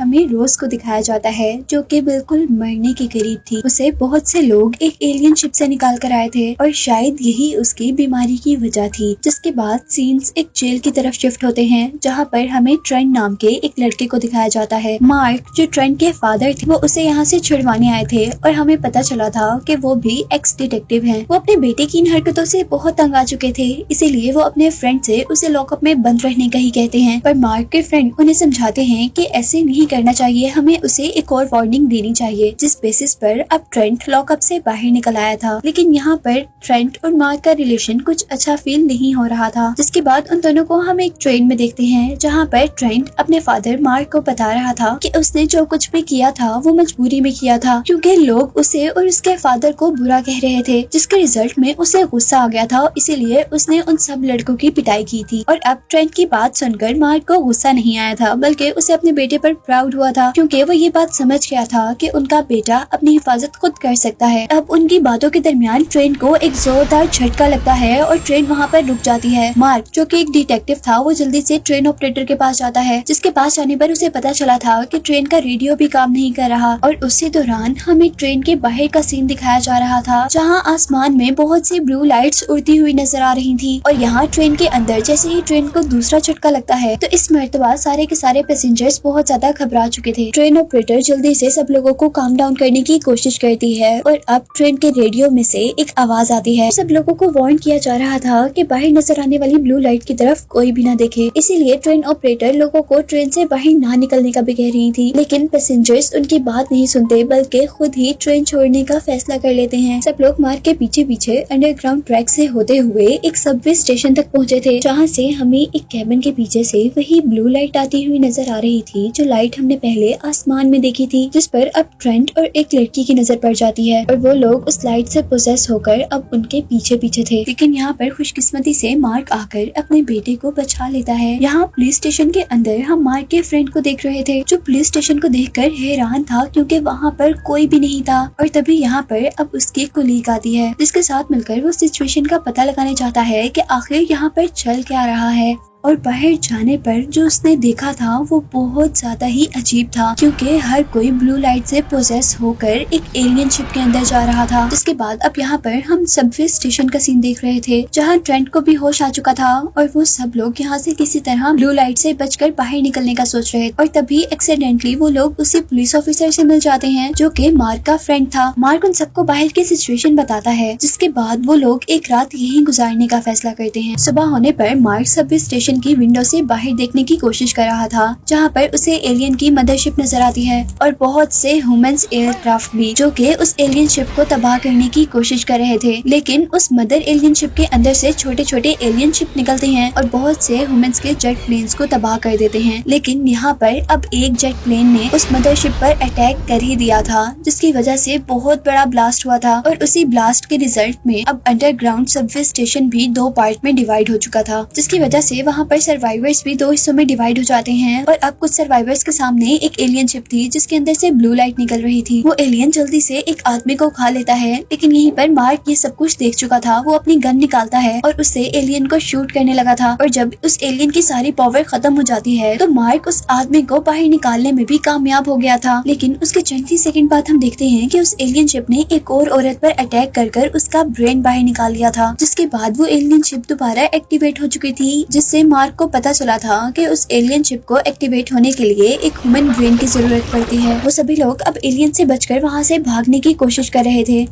हमें रोज को दिखाया जाता है जो कि बिल्कुल मरने के करीब थी। उसे बहुत से लोग एक एलियन शिप से निकाल कर आए थे और शायद यही उसकी बीमारी की वजह थी। जिसके बाद सीन्स एक जेल की तरफ शिफ्ट होते हैं जहाँ पर हमें ट्रेंट नाम के एक लड़के को दिखाया जाता है। मार्क जो ट्रेंट के फादर थे वो उसे यहाँ से छुड़वाने आए थे और हमें पता चला था कि वो भी एक्स डिटेक्टिव हैं। वो अपने बेटे की इन हरकतों से बहुत तंग आ चुके थे, इसीलिए वो अपने फ्रेंड से उसे लॉकअप में बंद रहने का ही कहते हैं। पर मार्क के फ्रेंड उन्हें समझाते हैं कि ऐसे नहीं करना चाहिए, हमें उसे एक और वार्निंग देनी चाहिए। जिस बेसिस पर अब ट्रेंट लॉकअप से बाहर निकल आया था। लेकिन यहाँ पर ट्रेंट और मार्क का रिलेशन कुछ अच्छा फील नहीं हो रहा था। जिसके बाद उन दोनों को हम एक ट्रेन में देखते हैं जहाँ पर ट्रेंट अपने फादर मार्क को बता रहा था कि उसने जो कुछ भी किया था वो मजबूरी में किया था, क्योंकि लोग उसे और उसके फादर को बुरा कह रहे थे, जिसके रिजल्ट में उसे गुस्सा आ गया था। इसीलिए उसने उन सब लड़कों की पिटाई की थी। और अब ट्रेंट की बात सुनकर मार्क को गुस्सा नहीं आया था, बल्कि उसे अपने बेटे पर प्राउड हुआ था, क्योंकि वो ये बात समझ गया था कि उनका बेटा अपनी हिफाजत खुद कर सकता है। अब उनकी बातों के दरमियान ट्रेंट को एक जोरदार झटका लगता है और ट्रेन वहाँ पर रुक जाती है। मार्क जो कि एक डिटेक्टिव था वो जल्दी से ट्रेन ऑपरेटर के पास जाता है, जिसके पास जाने पर उसे पता चला था कि ट्रेन का रेडियो भी काम नहीं कर रहा। और उसी दौरान हमें ट्रेन के बाहर का सीन दिखाया जा रहा था जहाँ आसमान में बहुत सी ब्लू लाइट्स उड़ती हुई नजर आ रही थी। और यहाँ ट्रेन के अंदर जैसे ही ट्रेन को दूसरा झटका लगता है तो इस मर्तबा सारे के सारे पैसेंजर्स बहुत ज्यादा घबरा चुके थे। ट्रेन ऑपरेटर जल्दी से सब लोगों को काम डाउन करने की कोशिश करती है और अब ट्रेन के रेडियो में से एक आवाज आती है। सब लोगों को वार्न किया जा रहा था कि बाहर नजर आने वाली ब्लू लाइट की तरफ कोई भी ना देखे, इसीलिए ट्रेन ऑपरेटर लोगों को ट्रेन से बाहर ना निकलने का भी कह रही थी। लेकिन पैसेंजर्स उनकी बात नहीं सुनते, बल्कि खुद ही ट्रेन छोड़ने का फैसला कर लेते हैं। सब लोग मार्क के पीछे पीछे अंडरग्राउंड ट्रैक से होते हुए एक सबवे स्टेशन तक पहुंचे थे, जहाँ से हमें एक कैबिन के पीछे से वही ब्लू लाइट आती हुई नजर आ रही थी जो लाइट हमने पहले आसमान में देखी थी, जिस पर अब ट्रेंट और एक लड़की की नजर पड़ जाती है। और वो लोग उस लाइट से पोसेस होकर अब उनके पीछे पीछे थे। लेकिन यहाँ पर खुशकिस्मती से मार्क आकर अपने बेटे को बचा लेता है। यहाँ पुलिस स्टेशन के अंदर हम मार्क के फ्रेंड को देख रहे थे, जो पुलिस स्टेशन को देखकर हैरान था, क्योंकि वहाँ पर कोई भी नहीं था। और तभी यहाँ पर अब उसकी कोलीग आती है, जिसके साथ मिलकर वो सिचुएशन का पता लगाने चाहता है कि आखिर यहाँ पर चल क्या रहा है। और बाहर जाने पर जो उसने देखा था वो बहुत ज्यादा ही अजीब था, क्योंकि हर कोई ब्लू लाइट से पोजेस होकर एक एलियन शिप के अंदर जा रहा था। जिसके बाद अब यहाँ पर हम सबवे स्टेशन का सीन देख रहे थे, जहाँ ट्रेंट को भी होश आ चुका था और वो सब लोग यहाँ से किसी तरह ब्लू लाइट से बचकर बाहर निकलने का सोच रहे थे। और तभी एक्सीडेंटली वो लोग उसी पुलिस ऑफिसर से मिल जाते हैं जो कि मार्क का फ्रेंड था। मार्क उन सबको बाहर की सिचुएशन बताता है, जिसके बाद वो लोग एक रात यहीं गुजारने का फैसला करते हैं। सुबह होने पर मार्क सबवे स्टेशन की विंडो से बाहर देखने की कोशिश कर रहा था, जहाँ पर उसे एलियन की मदरशिप नजर आती है और बहुत से ह्यूमंस एयरक्राफ्ट भी, जो कि उस एलियन शिप को तबाह करने की कोशिश कर रहे थे। लेकिन उस मदर एलियन शिप के अंदर से छोटे छोटे एलियन शिप निकलते हैं और बहुत से ह्यूमंस के जेट प्लेन्स को तबाह कर देते हैं। लेकिन यहाँ पर अब एक जेट प्लेन ने उस मदरशिप पर अटैक कर ही दिया था, जिसकी वजह से बहुत बड़ा ब्लास्ट हुआ था। और उसी ब्लास्ट के रिजल्ट में अब अंडरग्राउंड सबवे स्टेशन भी 2 पार्ट में डिवाइड हो चुका था, जिसकी वजह से वहाँ पर सर्वाइवर्स भी 2 हिस्सों में डिवाइड हो जाते हैं। और अब कुछ सर्वाइवर्स के सामने एक एलियन शिप थी, जिसके अंदर से ब्लू लाइट निकल रही थी। वो एलियन जल्दी से एक आदमी को खा लेता है, लेकिन यहीं पर मार्क ये सब कुछ देख चुका था। वो अपनी गन निकालता है और उससे एलियन को शूट करने लगा था। और जब उस एलियन की सारी पावर खत्म हो जाती है तो मार्क उस आदमी को बाहर निकालने में भी कामयाब हो गया था। लेकिन उसके 20 सेकंड बाद हम देखते हैं कि उस एलियन शिप ने एक और औरत पर अटैक कर उसका ब्रेन बाहर निकाल लिया था, जिसके बाद वो एलियन शिप दोबारा एक्टिवेट हो चुकी थी, जिससे मार्क को पता चला था कि उस एलियन शिप को एक्टिवेट होने के लिए एक ह्यूमन ब्रेन की जरूरत पड़ती है। वो सभी लोग अब एलियन से बचकर वहाँ से भागने की कोशिश कर रहे थे,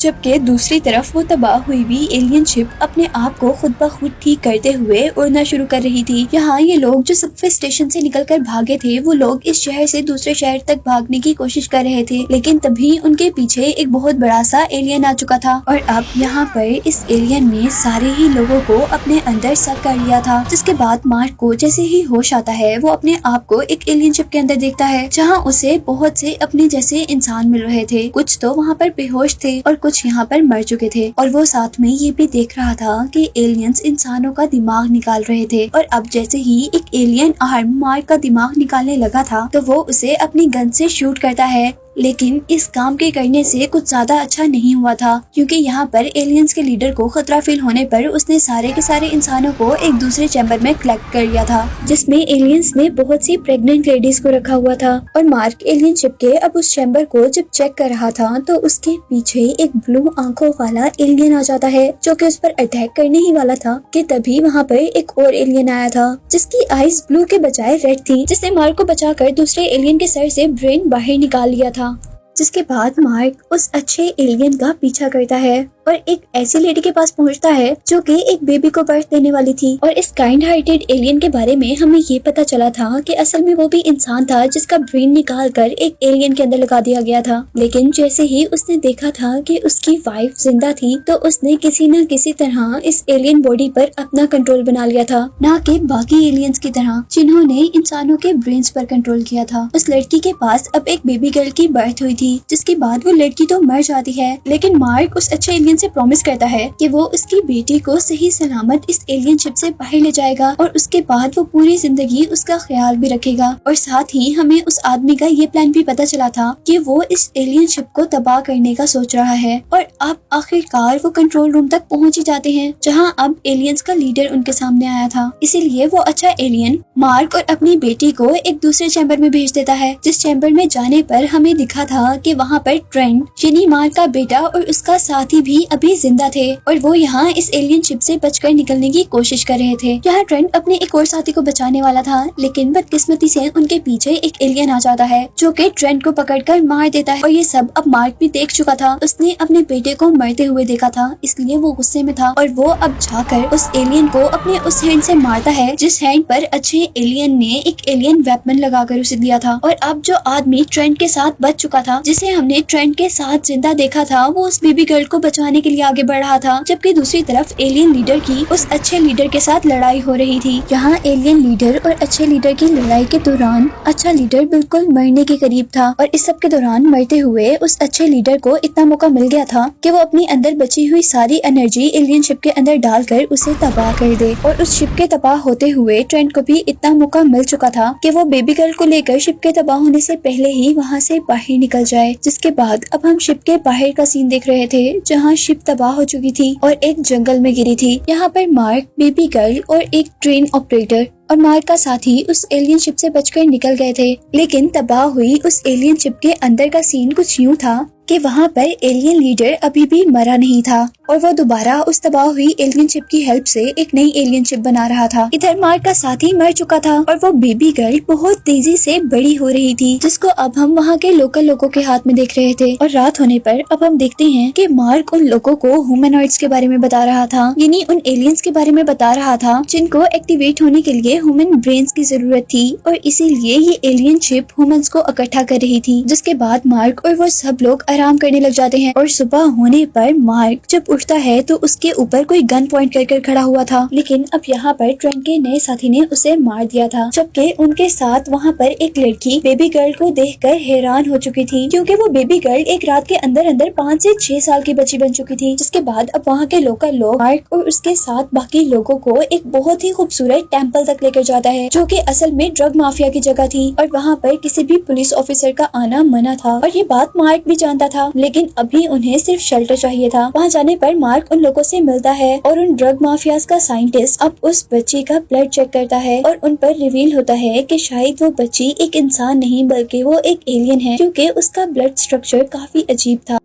जबकि दूसरी तरफ वो तबाह हुई भी एलियन शिप अपने आप को खुद ब खुद ठीक करते हुए उड़ना शुरू कर रही थी। यहाँ ये लोग जो सबवे स्टेशन से निकलकर भागे थे, वो लोग इस शहर से दूसरे शहर तक भागने की कोशिश कर रहे थे। लेकिन तभी उनके पीछे एक बहुत बड़ा सा एलियन आ चुका था और अब यहाँ पर इस एलियन ने सारे ही लोगों को अपने अंदर सक कर लिया था। जिसके बाद मार्क को जैसे ही होश आता है वो अपने आप को एक एलियन शिप के अंदर देखता है, जहाँ उसे बहुत से अपने जैसे इंसान मिल रहे थे। कुछ तो वहाँ पर बेहोश थे और कुछ यहाँ पर मर चुके थे। और वो साथ में ये भी देख रहा था कि एलियंस इंसानों का दिमाग निकाल रहे थे। और अब जैसे ही एक एलियन आर्म मार्क का दिमाग निकालने लगा था तो वो उसे अपनी गन से शूट करता है, लेकिन इस काम के करने से कुछ ज्यादा अच्छा नहीं हुआ था, क्योंकि यहाँ पर एलियंस के लीडर को खतरा फील होने पर उसने सारे के सारे इंसानों को एक दूसरे चैम्बर में कलेक्ट कर लिया था, जिसमें एलियंस ने बहुत सी प्रेग्नेंट लेडीज को रखा हुआ था। और मार्क एलियन शिप के अब उस चैम्बर को जब चेक कर रहा था तो उसके पीछे एक ब्लू आंखों वाला एलियन आ जाता है, जो कि उस पर अटैक करने ही वाला था कि तभी वहाँ पर एक और एलियन आया था जिसकी आईज ब्लू के बजाय रेड थी, जिसने मार्क को बचाकर दूसरे एलियन के सर से ब्रेन बाहर निकाल लिया था। जिसके बाद मार्क उस अच्छे एलियन का पीछा करता है और एक ऐसी लेडी के पास पहुंचता है जो कि एक बेबी को बर्थ देने वाली थी। और इस काइंड हार्टेड एलियन के बारे में हमें ये पता चला था कि असल में वो भी इंसान था जिसका ब्रेन निकाल कर एक एलियन के अंदर लगा दिया गया था। लेकिन जैसे ही उसने देखा था कि उसकी वाइफ जिंदा थी तो उसने किसी न किसी तरह इस एलियन बॉडी पर अपना कंट्रोल बना लिया था, ना कि बाकी एलियंस की तरह जिन्होंने इंसानों के ब्रेन्स पर कंट्रोल किया था। उस लड़की के पास अब एक बेबी गर्ल की बर्थ हुई थी, जिसके बाद वो लड़की तो मर जाती है, लेकिन मार्क उस अच्छे एलियन से प्रॉमिस करता है कि वो उसकी बेटी को सही सलामत इस एलियन शिप से बाहर ले जाएगा और उसके बाद वो पूरी जिंदगी उसका ख्याल भी रखेगा। और साथ ही हमें उस आदमी का ये प्लान भी पता चला था कि वो इस एलियन शिप को तबाह करने का सोच रहा है। और अब आखिरकार वो कंट्रोल रूम तक पहुंच ही जाते हैं, जहां अब एलियंस का लीडर उनके सामने आया था। इसीलिए वो अच्छा एलियन मार्क और अपनी बेटी को एक दूसरे चैम्बर में भेज देता है, जिस चैम्बर में जाने पर हमें दिखा था कि वहाँ पर ट्रेंट यानी मार्क का बेटा और उसका साथी भी अभी जिंदा थे और वो यहाँ इस एलियन शिप से बचकर निकलने की कोशिश कर रहे थे। यहाँ ट्रेंट अपने एक और साथी को बचाने वाला था, लेकिन बदकिस्मती से उनके पीछे एक एलियन आ जाता है जो कि ट्रेंट को पकड़कर मार देता है। और ये सब अब मार्क भी देख चुका था, उसने अपने बेटे को मरते हुए देखा था, इसलिए वो गुस्से में था और वो अब जाकर उस एलियन को अपने उस हैंड से मारता है जिस हैंड पर अच्छे एलियन ने एक एलियन वेपन लगाकर उसे दिया था। और अब जो आदमी ट्रेंट के साथ बच चुका था, जिसे हमने ट्रेंट के साथ जिंदा देखा था, वो उस बेबी गर्ल को बचाने के लिए आगे बढ़ रहा था, जबकि दूसरी तरफ एलियन लीडर की उस अच्छे लीडर के साथ लड़ाई हो रही थी। यहाँ एलियन लीडर और अच्छे लीडर की लड़ाई के दौरान अच्छा लीडर बिल्कुल मरने के करीब था और इस सब के दौरान मरते हुए उस अच्छे लीडर को इतना मौका मिल गया था कि वो अपनी अंदर बची हुई सारी एनर्जी एलियन शिप के अंदर डालकर उसे तबाह कर दे। और उस शिप के तबाह होते हुए ट्रेंट को भी इतना मौका मिल चुका था कि वो बेबी गर्ल को लेकर शिप के तबाह होने से पहले ही वहाँ से बाहर निकल जाए। जिसके बाद अब हम शिप के बाहर का सीन देख रहे थे, जहाँ शिप तबाह हो चुकी थी और एक जंगल में गिरी थी। यहाँ पर मार्क, बेबी गर्ल और एक ट्रेन ऑपरेटर और मार्क का साथी उस एलियन शिप से बचकर निकल गए थे। लेकिन तबाह हुई उस एलियन शिप के अंदर का सीन कुछ यूँ था कि वहाँ पर एलियन लीडर अभी भी मरा नहीं था और वो दोबारा उस तबाह हुई एलियन शिप की हेल्प से एक नई एलियन शिप बना रहा था। इधर मार्क का साथी मर चुका था और वो बेबी गर्ल बहुत तेजी से बड़ी हो रही थी, जिसको अब हम वहाँ के लोकल लोगों के हाथ में देख रहे थे। और रात होने पर अब हम देखते हैं कि मार्क उन लोगों को ह्यूमनॉइड्स के बारे में बता रहा था, यानी उन एलियंस के बारे में बता रहा था जिनको एक्टिवेट होने के लिए ह्यूमन ब्रेन्स की जरूरत थी और इसीलिए ये एलियन शिप ह्यूमंस को इकट्ठा कर रही थी। जिसके बाद मार्क और वो सब लोग आराम करने लग जाते हैं और सुबह होने पर मार्क जब उठता है तो उसके ऊपर कोई गन पॉइंट कर खड़ा हुआ था। लेकिन अब यहाँ पर ट्रेंट के नए साथी ने उसे मार दिया था, जबकि उनके साथ वहाँ पर एक लड़की बेबी गर्ल को देखकर हैरान हो चुकी थी, क्योंकि वो बेबी गर्ल एक रात के अंदर अंदर 5 से 6 साल की बच्ची बन चुकी थी। जिसके बाद अब वहाँ के लोकल लोग मार्क और उसके साथ बाकी लोगों को एक बहुत ही खूबसूरत टेम्पल तक लेकर जाता है, जो कि असल में ड्रग माफिया की जगह थी और वहाँ पर किसी भी पुलिस ऑफिसर का आना मना था। और ये बात मार्क भी जानता था, लेकिन अभी उन्हें सिर्फ शेल्टर चाहिए था। वहाँ जाने पर मार्क उन लोगों से मिलता है और उन ड्रग माफियाज का साइंटिस्ट अब उस बच्ची का ब्लड चेक करता है और उन पर रिवील होता है कि शायद वो बच्ची एक इंसान नहीं बल्कि वो एक एलियन है, क्योंकि उसका ब्लड स्ट्रक्चर काफी अजीब था।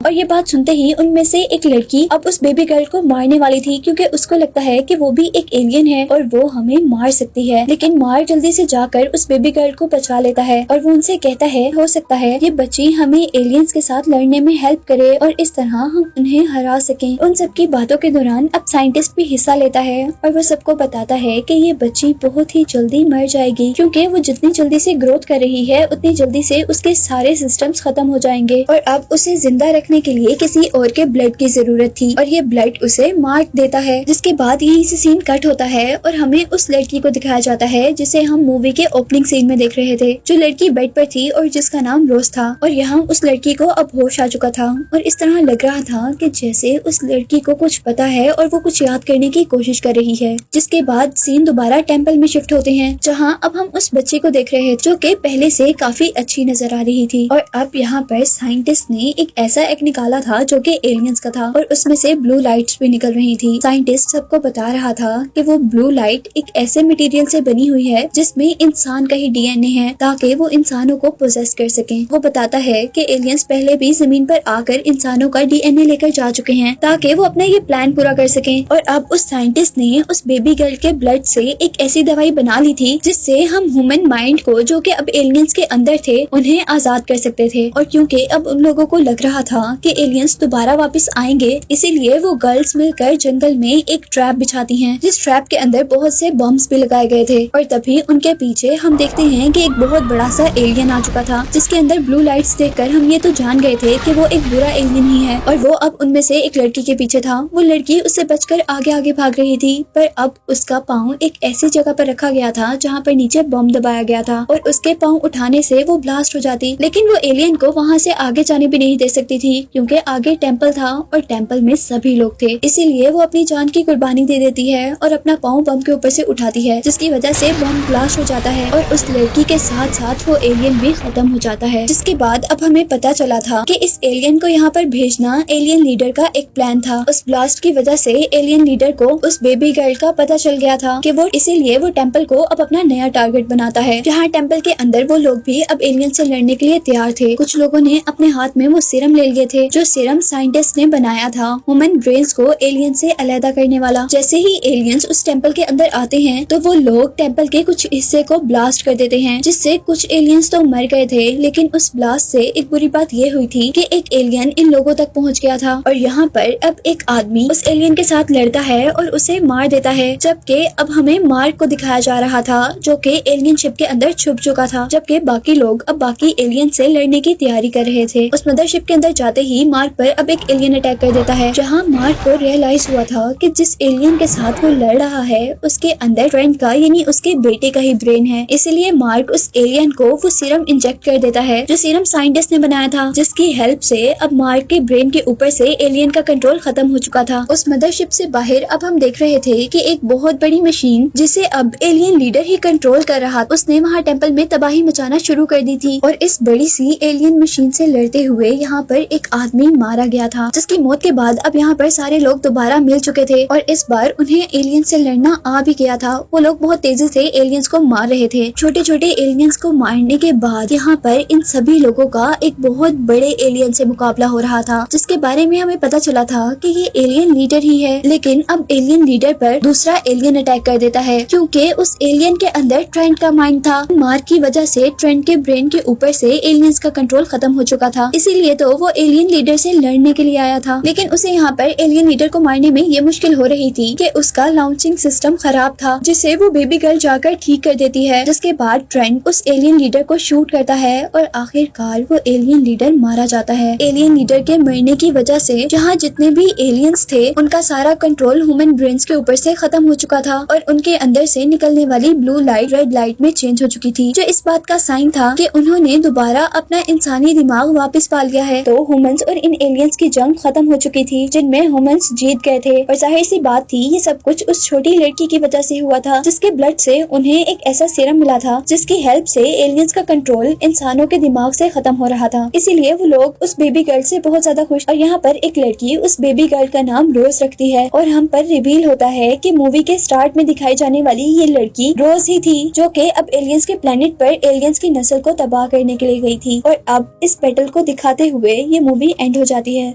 और ये बात सुनते ही उनमें से एक लड़की अब उस बेबी गर्ल को मारने वाली थी, क्योंकि उसको लगता है कि वो भी एक एलियन है और वो हमें मार सकती है। लेकिन मार्क जल्दी से जाकर उस बेबी गर्ल को बचा लेता है और वो उनसे कहता है हो सकता है ये बच्ची हमें एलियंस के साथ लड़ने में हेल्प करे और इस तरह हम उन्हें हरा सकें। उन सबकी बातों के दौरान अब साइंटिस्ट भी हिस्सा लेता है और वो सबको बताता है कि ये बच्ची बहुत ही जल्दी मर जाएगी, क्योंकि वो जितनी जल्दी से ग्रोथ कर रही है उतनी जल्दी से उसके सारे सिस्टम्स खत्म हो जाएंगे और अब उसे जिंदा रखना रखने के लिए किसी और के ब्लड की जरूरत थी और ये ब्लड उसे मार देता है। जिसके बाद यही से सीन कट होता है और हमें उस लड़की को दिखाया जाता है जिसे हम मूवी के ओपनिंग सीन में देख रहे थे, जो लड़की बेड पर थी और जिसका नाम रोज था। और यहाँ उस लड़की को अब होश आ चुका था और इस तरह लग रहा था कि जैसे उस लड़की को कुछ पता है और वो कुछ याद करने की कोशिश कर रही है। जिसके बाद सीन दोबारा टेम्पल में शिफ्ट होते हैं, जहाँ अब हम उस बच्चे को देख रहे हैं जो कि पहले से काफी अच्छी नजर आ रही थी। और अब यहाँ पर साइंटिस्ट ने एक ऐसा एक निकाला था जो कि एलियंस का था और उसमें से ब्लू लाइट्स भी निकल रही थी। साइंटिस्ट सबको बता रहा था कि वो ब्लू लाइट एक ऐसे मटेरियल से बनी हुई है जिसमें इंसान का ही डीएनए है, ताकि वो इंसानों को पोजेस कर सके। वो बताता है कि एलियंस पहले भी जमीन पर आकर इंसानों का डीएनए लेकर जा चुके हैं ताकि वो अपना ये प्लान पूरा कर सके। और अब उस साइंटिस्ट ने उस बेबी गर्ल के ब्लड से एक ऐसी दवाई बना ली थी जिससे हम ह्यूमन माइंड को, जो कि अब एलियंस के अंदर थे, उन्हें आजाद कर सकते थे। और क्योंकि अब उन लोगों को लग रहा था कि एलियंस दोबारा वापस आएंगे, इसीलिए वो गर्ल्स मिलकर जंगल में एक ट्रैप बिछाती हैं, जिस ट्रैप के अंदर बहुत से बम्स भी लगाए गए थे। और तभी उनके पीछे हम देखते हैं कि एक बहुत बड़ा सा एलियन आ चुका था, जिसके अंदर ब्लू लाइट्स देखकर हम ये तो जान गए थे कि वो एक बुरा एलियन ही है। और वो अब उनमें से एक लड़की के पीछे था। वो लड़की उससे बचकर आगे आगे भाग रही थी, पर अब उसका पाँव एक ऐसी जगह पर रखा गया था जहाँ पर नीचे बम दबाया गया था और उसके पाँव उठाने से वो ब्लास्ट हो जाती। लेकिन वो एलियन को वहाँ से आगे जाने भी नहीं दे सकती थी, क्योंकि आगे टेम्पल था और टेम्पल में सभी लोग थे। इसीलिए वो अपनी जान की कुर्बानी दे देती है और अपना पाँव बम के ऊपर से उठाती है, जिसकी वजह से बम ब्लास्ट हो जाता है और उस लड़की के साथ साथ वो एलियन भी खत्म हो जाता है। जिसके बाद अब हमें पता चला था कि इस एलियन को यहाँ पर भेजना एलियन लीडर का एक प्लान था। उस ब्लास्ट की वजह से एलियन लीडर को उस बेबी गर्ल का पता चल गया था कि वो, इसीलिए वो टेम्पल को अब अपना नया टारगेट बनाता है। जहाँ टेम्पल के अंदर वो लोग भी अब एलियन से लड़ने के लिए तैयार थे। कुछ लोगों ने अपने हाथ में वो सीरम ले लिए थे, जो सीरम साइंटिस्ट ने बनाया था ह्यूमन ब्रेन्स को एलियन से अलग करने वाला। जैसे ही एलियंस उस टेम्पल के अंदर आते हैं तो वो लोग टेम्पल के कुछ हिस्से को ब्लास्ट कर देते हैं, जिससे कुछ एलियंस तो मर गए थे। लेकिन उस ब्लास्ट से एक बुरी बात ये हुई थी कि एक एलियन इन लोगों तक पहुंच गया था और यहाँ पर अब एक आदमी उस एलियन के साथ लड़ता है और उसे मार देता है। जबकि अब हमें मार्क को दिखाया जा रहा था, जो कि एलियन शिप के अंदर छुप चुका था, जबकि बाकी लोग अब बाकी एलियन से लड़ने की तैयारी कर रहे थे। उस मदरशिप के अंदर जाते ही मार्क पर अब एक एलियन अटैक कर देता है, जहाँ मार्क को रियलाइज हुआ था कि जिस एलियन के साथ वो लड़ रहा है उसके अंदर ट्रेंट का, यानी उसके बेटे का ही ब्रेन है। इसलिए मार्क उस एलियन को वो सीरम इंजेक्ट कर देता है, जो सीरम साइंटिस्ट ने बनाया था, जिसकी हेल्प से अब मार्क के ब्रेन के ऊपर से एलियन का कंट्रोल खत्म हो चुका था। उस मदरशिप से बाहर अब हम देख रहे थे कि एक बहुत बड़ी मशीन, जिसे अब एलियन लीडर ही कंट्रोल कर रहा, उसने वहाँ टेम्पल में तबाही मचाना शुरू कर दी थी। और इस बड़ी सी एलियन मशीन से लड़ते हुए यहाँ पर एक आदमी मारा गया था, जिसकी मौत के बाद अब यहाँ पर सारे लोग दोबारा मिल चुके थे और इस बार उन्हें एलियन से लड़ना आ भी गया था। वो लोग बहुत तेजी से एलियंस को मार रहे थे। छोटे छोटे एलियंस को मारने के बाद यहाँ पर इन सभी लोगों का एक बहुत बड़े एलियन से मुकाबला हो रहा था, जिसके बारे में हमें पता चला था कि ये एलियन लीडर ही है। लेकिन अब एलियन लीडर पर दूसरा एलियन अटैक कर देता है, क्योंकि उस एलियन के अंदर ट्रेंट का माइंड था। मार की वजह से ट्रेंट के ब्रेन के ऊपर से एलियंस का कंट्रोल खत्म हो चुका था, इसीलिए तो वो एलियन लीडर से लड़ने के लिए आया था। लेकिन उसे यहाँ पर एलियन लीडर को मारने में ये मुश्किल हो रही थी कि उसका लॉन्चिंग सिस्टम खराब था, जिसे वो बेबी गर्ल जाकर ठीक कर देती है। जिसके बाद ट्रेंट उस एलियन लीडर को शूट करता है और आखिरकार वो एलियन लीडर मारा जाता है। एलियन लीडर के मरने की वजह से जहाँ जितने भी एलियंस थे उनका सारा कंट्रोल ह्यूमन ब्रेन्स के ऊपर से खत्म हो चुका था और उनके अंदर से निकलने वाली ब्लू लाइट रेड लाइट में चेंज हो चुकी थी, जो इस बात का साइन था कि उन्होंने दोबारा अपना इंसानी दिमाग वापस पा लिया है। तो ह्यूमंस और इन एलियंस की जंग खत्म हो चुकी थी, जिनमें ह्यूमंस जीत गए थे। और जाहिर सी बात थी ये सब कुछ उस छोटी लड़की की वजह से हुआ था, जिसके ब्लड से उन्हें एक ऐसा सीरम मिला था जिसकी हेल्प से एलियंस का कंट्रोल इंसानों के दिमाग से खत्म हो रहा था। इसीलिए वो लोग उस बेबी गर्ल से बहुत ज्यादा खुश। और यहाँ पर एक लड़की उस बेबी गर्ल का नाम रोज रखती है और हम पर रिवील होता है कि मूवी के स्टार्ट में दिखाई जाने वाली ये लड़की रोज ही थी, जो कि अब एलियंस के प्लेनेट पर एलियंस की नस्ल को तबाह करने के लिए गई थी। और अब इस बैटल को दिखाते हुए ये मूवी एंड हो जाती है।